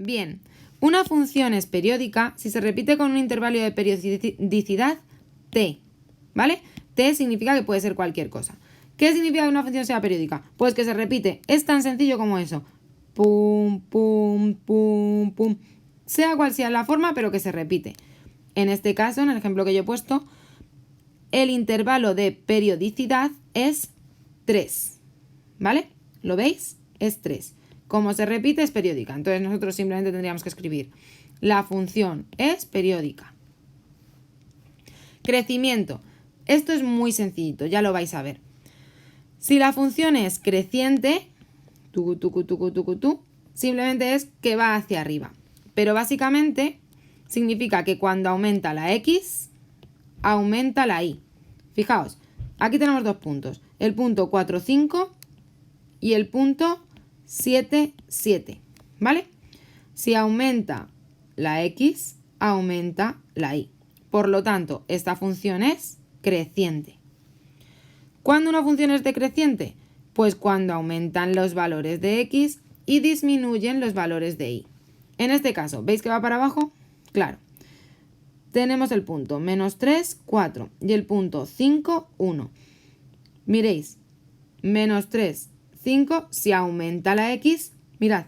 Bien, una función es periódica si se repite con un intervalo de periodicidad t, ¿vale? T significa que puede ser cualquier cosa. ¿Qué significa que una función sea periódica? Pues que se repite. Es tan sencillo como eso. Pum, pum, pum, pum. Sea cual sea la forma, pero que se repite. En este caso, en el ejemplo que yo he puesto, el intervalo de periodicidad es 3. ¿Vale? ¿Lo veis? Es 3. Como se repite, es periódica. Entonces nosotros simplemente tendríamos que escribir: la función es periódica. Crecimiento. Esto es muy sencillito, ya lo vais a ver. Si la función es creciente, simplemente es que va hacia arriba. Pero básicamente significa que cuando aumenta la x, aumenta la y. Fijaos, aquí tenemos dos puntos. El punto 4, 5 y el punto 7, 7. ¿Vale? Si aumenta la x, aumenta la y. Por lo tanto, esta función es creciente. ¿Cuándo una función es decreciente? Pues cuando aumentan los valores de x y disminuyen los valores de y. En este caso, ¿veis que va para abajo? Claro. Tenemos el punto menos 3, 4 y el punto 5, 1. Miréis, menos 3, 5, si aumenta la x, mirad,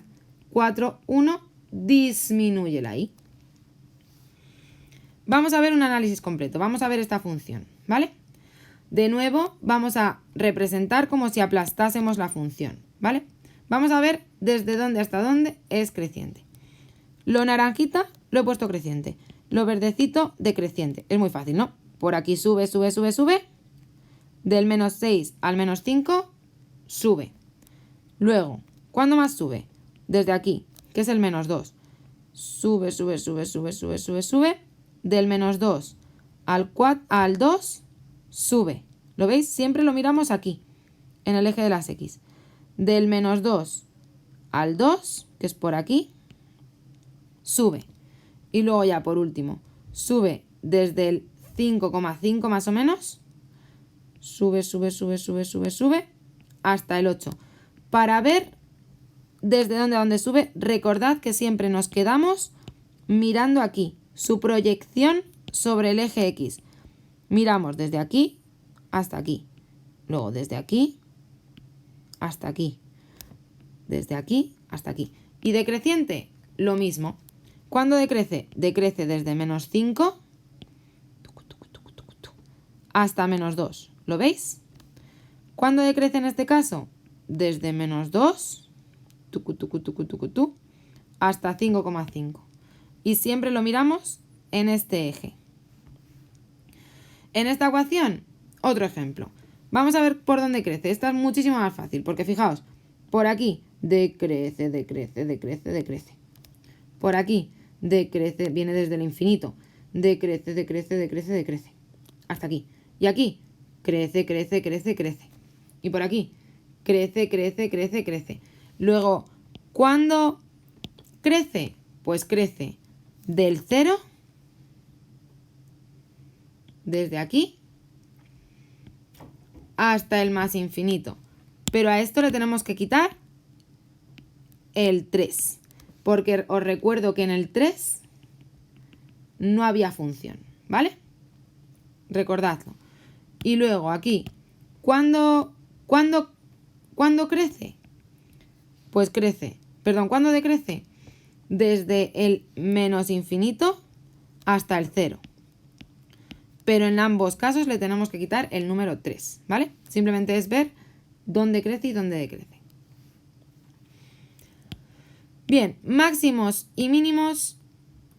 4, 1, disminuye la y. Vamos a ver un análisis completo, vamos a ver esta función, ¿vale? De nuevo, vamos a representar como si aplastásemos la función, ¿vale? Vamos a ver desde dónde hasta dónde es creciente. Lo naranjita lo he puesto creciente. Lo verdecito decreciente. Es muy fácil, ¿no? Por aquí sube, sube, sube, sube. Del menos 6 al menos 5, sube. Luego, ¿cuándo más sube? Desde aquí, que es el menos 2. Sube, sube, sube, sube, sube, sube, sube. Del menos 2 al 2, sube. ¿Lo veis? Siempre lo miramos aquí, en el eje de las X. Del menos 2 al 2, que es por aquí, sube. Y luego ya por último, sube desde el 5,5 más o menos. Sube, sube, sube, sube, sube, sube, hasta el 8. Para ver desde dónde sube, recordad que siempre nos quedamos mirando aquí, su proyección sobre el eje X. Miramos desde aquí hasta aquí. Luego desde aquí hasta aquí. Desde aquí hasta aquí. Y decreciente, lo mismo. ¿Cuándo decrece? Decrece desde menos 5 hasta menos 2. ¿Lo veis? ¿Cuándo decrece en este caso? Desde menos 2 hasta 5,5. Y siempre lo miramos en este eje. En esta ecuación, otro ejemplo. Vamos a ver por dónde crece. Esta es muchísimo más fácil, porque fijaos, por aquí decrece, decrece, decrece, decrece. Por aquí decrece, viene desde el infinito. Decrece, decrece, decrece, decrece. Hasta aquí. Y aquí crece, crece, crece, crece. Y por aquí crece, crece, crece, crece. Luego, ¿cuándo crece? Pues crece del 0, desde aquí, hasta el más infinito. Pero a esto le tenemos que quitar el 3. Porque os recuerdo que en el 3 no había función, ¿vale? Recordadlo. Y luego aquí, ¿cuándo crece? Pues crece, perdón, ¿cuándo decrece? Desde el menos infinito hasta el 0. Pero en ambos casos le tenemos que quitar el número 3, ¿vale? Simplemente es ver dónde crece y dónde decrece. Bien, máximos y mínimos,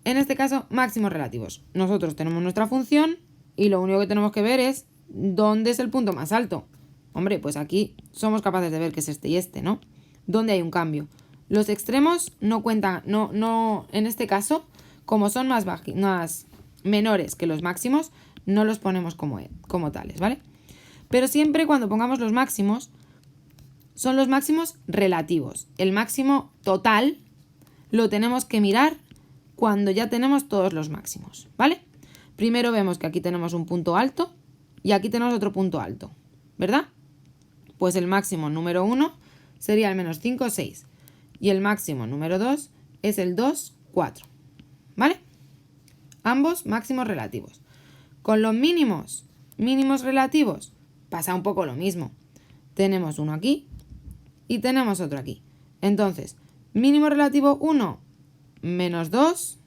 en este caso máximos relativos. Nosotros tenemos nuestra función y lo único que tenemos que ver es dónde es el punto más alto. Hombre, pues aquí somos capaces de ver que es este y este, ¿no? ¿Dónde hay un cambio? Los extremos no cuentan, no, en este caso, como son más menores que los máximos, no los ponemos como tales, ¿vale? Pero siempre cuando pongamos los máximos, son los máximos relativos. El máximo total lo tenemos que mirar cuando ya tenemos todos los máximos, ¿vale? Primero vemos que aquí tenemos un punto alto y aquí tenemos otro punto alto, ¿verdad? Pues el máximo número 1 sería el menos 5, 6. Y el máximo número 2 es el 2, 4. ¿Vale? Ambos máximos relativos. Con los mínimos relativos pasa un poco lo mismo. Tenemos uno aquí y tenemos otro aquí. Entonces, mínimo relativo 1, menos 2,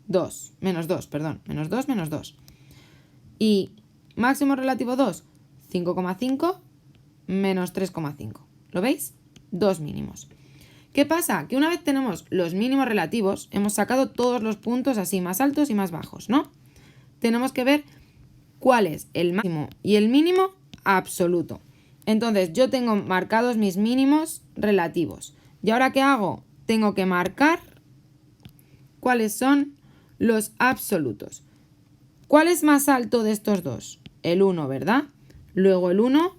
2, menos 2, perdón, menos 2, menos 2. Y máximo relativo 2, 5,5, menos 3,5. ¿Lo veis? Dos mínimos. ¿Qué pasa? Que una vez tenemos los mínimos relativos, hemos sacado todos los puntos así, más altos y más bajos, ¿no? Tenemos que ver cuál es el máximo y el mínimo absoluto. Entonces, yo tengo marcados mis mínimos relativos. ¿Y ahora qué hago? Tengo que marcar cuáles son los absolutos. ¿Cuál es más alto de estos dos? El 1, ¿verdad? Luego el 1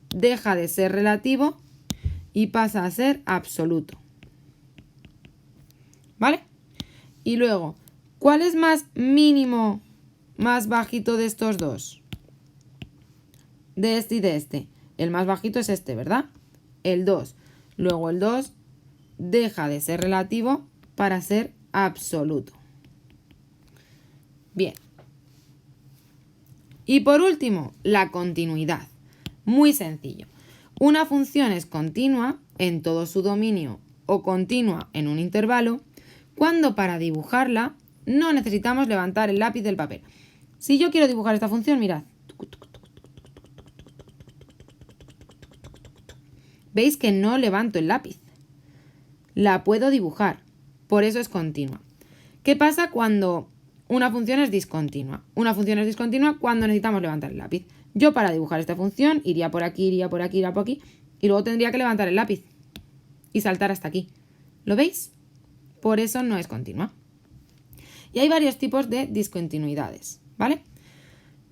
deja de ser relativo y pasa a ser absoluto. ¿Vale? Y luego, ¿cuál es más mínimo, más bajito de estos dos? De este y de este. El más bajito es este, ¿verdad? El 2. Luego el 2 deja de ser relativo para ser absoluto. Bien. Y por último, la continuidad. Muy sencillo. Una función es continua en todo su dominio o continua en un intervalo cuando para dibujarla no necesitamos levantar el lápiz del papel. Si yo quiero dibujar esta función, mirad. ¿Veis que no levanto el lápiz? La puedo dibujar, por eso es continua. ¿Qué pasa cuando una función es discontinua? Una función es discontinua cuando necesitamos levantar el lápiz. Yo para dibujar esta función iría por aquí, iría por aquí, iría por aquí y luego tendría que levantar el lápiz y saltar hasta aquí. ¿Lo veis? Por eso no es continua. Y hay varios tipos de discontinuidades, ¿vale?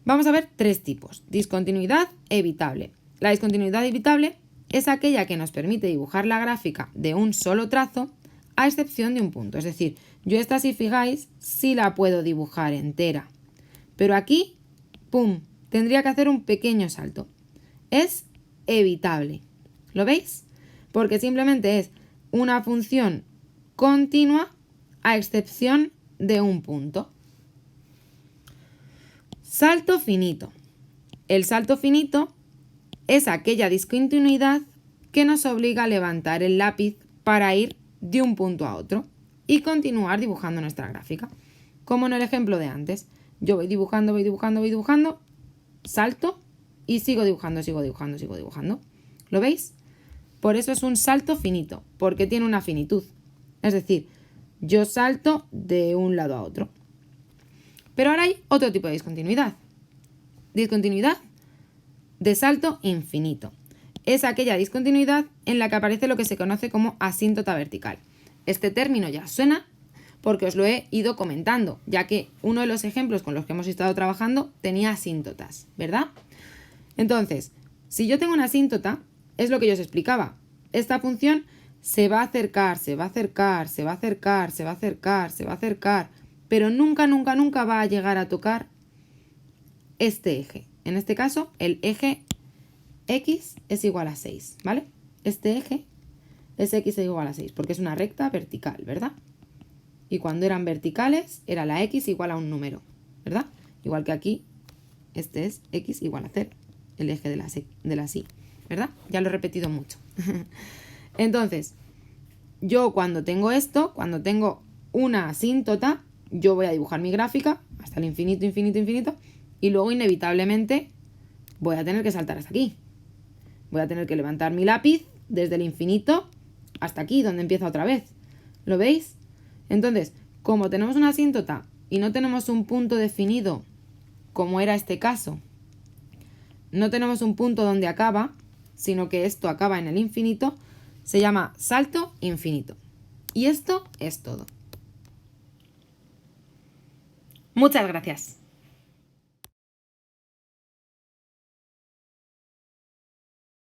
Vamos a ver tres tipos. Discontinuidad evitable. La discontinuidad evitable es aquella que nos permite dibujar la gráfica de un solo trazo a excepción de un punto. Es decir, yo esta, si fijáis, sí la puedo dibujar entera. Pero aquí, ¡pum!, tendría que hacer un pequeño salto. Es evitable. ¿Lo veis? Porque simplemente es una función continua a excepción de un punto. Salto finito. El salto finito es aquella discontinuidad que nos obliga a levantar el lápiz para ir de un punto a otro y continuar dibujando nuestra gráfica. Como en el ejemplo de antes. Yo voy dibujando, salto y sigo dibujando, sigo dibujando. ¿Lo veis? Por eso es un salto finito, porque tiene una finitud. Es decir, yo salto de un lado a otro. Pero ahora hay otro tipo de discontinuidad. Discontinuidad de salto infinito. Es aquella discontinuidad en la que aparece lo que se conoce como asíntota vertical. Este término ya suena porque os lo he ido comentando, ya que uno de los ejemplos con los que hemos estado trabajando tenía asíntotas, ¿verdad? Entonces, si yo tengo una asíntota, es lo que yo os explicaba. Esta función se va a acercar, pero nunca va a llegar a tocar este eje. En este caso, el eje X es igual a 6, ¿vale? Este eje es X es igual a 6, porque es una recta vertical, ¿verdad? Y cuando eran verticales, era la X igual a un número, ¿verdad? Igual que aquí, este es X igual a 0, el eje de la Y, ¿verdad? Ya lo he repetido mucho. Entonces, yo cuando tengo esto, cuando tengo una asíntota, yo voy a dibujar mi gráfica hasta el infinito, y luego inevitablemente voy a tener que saltar hasta aquí. Voy a tener que levantar mi lápiz desde el infinito hasta aquí, donde empieza otra vez. ¿Lo veis? Entonces, como tenemos una asíntota y no tenemos un punto definido, como era este caso, no tenemos un punto donde acaba, sino que esto acaba en el infinito, se llama salto infinito. Y esto es todo. Muchas gracias.